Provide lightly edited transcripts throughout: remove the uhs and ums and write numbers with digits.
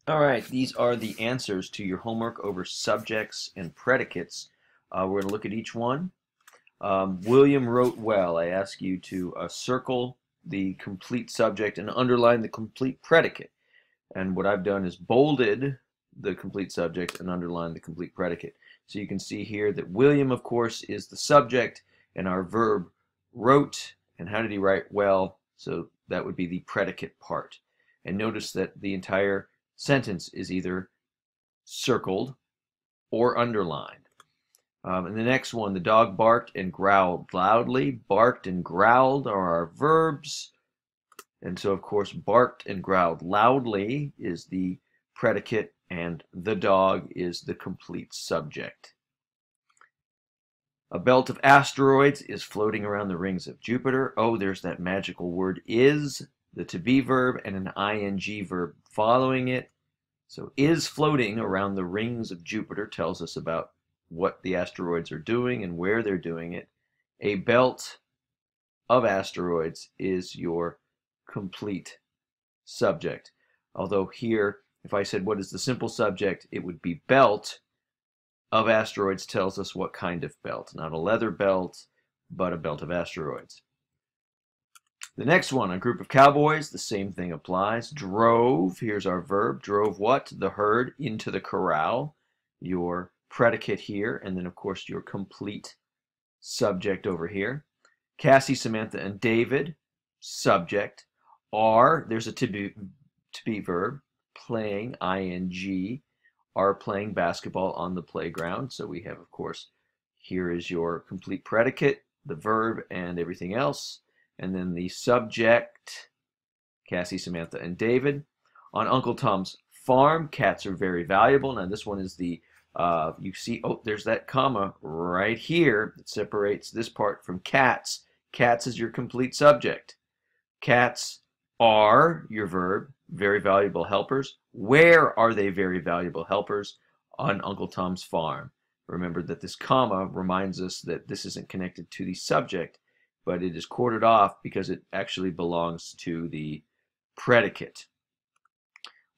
All right, these are the answers to your homework over subjects and predicates. We're going to look at each one. William wrote well. I ask you to circle the complete subject and underline the complete predicate. And what I've done is bolded the complete subject and underlined the complete predicate. So you can see here that William, of course, is the subject, and our verb wrote. And how did he write well? So that would be the predicate part. And notice that the entire sentence is either circled or underlined. And the next one, the dog barked and growled loudly. Barked and growled are our verbs. And so, of course, barked and growled loudly is the predicate, and the dog is the complete subject. A belt of asteroids is floating around the rings of Jupiter. Oh, there's that magical word is, the to be verb, and an ing verb following it. So is floating around the rings of Jupiter tells us about what the asteroids are doing and where they're doing it. A belt of asteroids is your complete subject. Although here, if I said what is the simple subject, it would be belt of asteroids tells us what kind of belt. Not a leather belt, but a belt of asteroids. The next one, a group of cowboys, the same thing applies. Drove, here's our verb. Drove what? The herd into the corral. Your predicate here, and then of course your complete subject over here. Cassie, Samantha, and David, subject. Are, there's a to be verb, playing, ing, are playing basketball on the playground. So we have, of course, here is your complete predicate, the verb, and everything else. And then the subject, Cassie, Samantha, and David. On Uncle Tom's farm, cats are very valuable. Now this one is the, you see, oh, there's that comma right here that separates this part from cats. Cats is your complete subject. Cats are your verb, very valuable helpers. Where are they very valuable helpers? On Uncle Tom's farm. Remember that this comma reminds us that this isn't connected to the subject, but it is quartered off because it actually belongs to the predicate.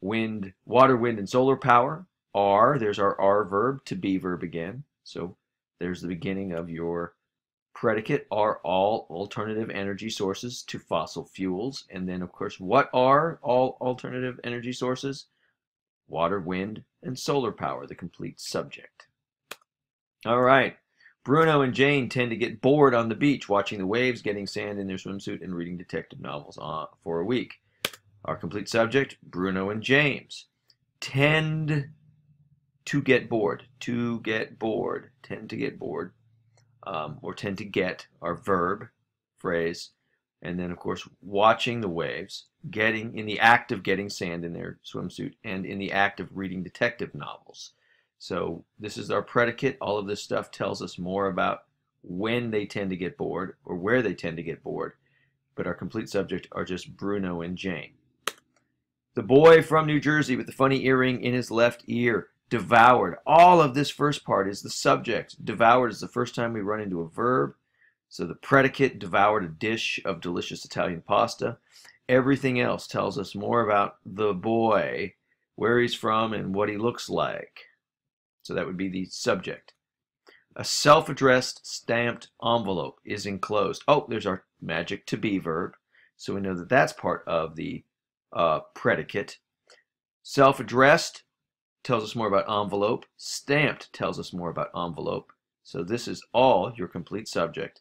Wind, water, wind, and solar power are, there's our are verb, to be verb again. So there's the beginning of your predicate, are all alternative energy sources to fossil fuels. And then, of course, what are all alternative energy sources? Water, wind, and solar power, the complete subject. All right. Bruno and Jane tend to get bored on the beach watching the waves, getting sand in their swimsuit, and reading detective novels for a week. Our complete subject, Bruno and James. Tend to get bored. To get bored. Tend to get bored. Or tend to get, our verb, phrase. And then, of course, watching the waves, getting in the act of getting sand in their swimsuit, and in the act of reading detective novels. So this is our predicate. All of this stuff tells us more about when they tend to get bored or where they tend to get bored. But our complete subject are just Bruno and Jane. The boy from New Jersey with the funny earring in his left ear devoured. All of this first part is the subject. Devoured is the first time we run into a verb. So the predicate devoured a dish of delicious Italian pasta. Everything else tells us more about the boy, where he's from, and what he looks like. So that would be the subject. A self-addressed stamped envelope is enclosed. Oh, there's our magic to be verb. So we know that that's part of the predicate. Self-addressed tells us more about envelope. Stamped tells us more about envelope. So this is all your complete subject.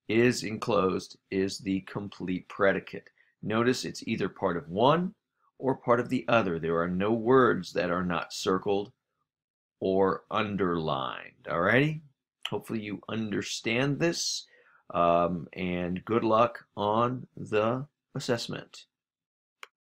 Is enclosed is the complete predicate. Notice it's either part of one or part of the other. There are no words that are not circled or underlined. Alrighty? Hopefully you understand this, and good luck on the assessment.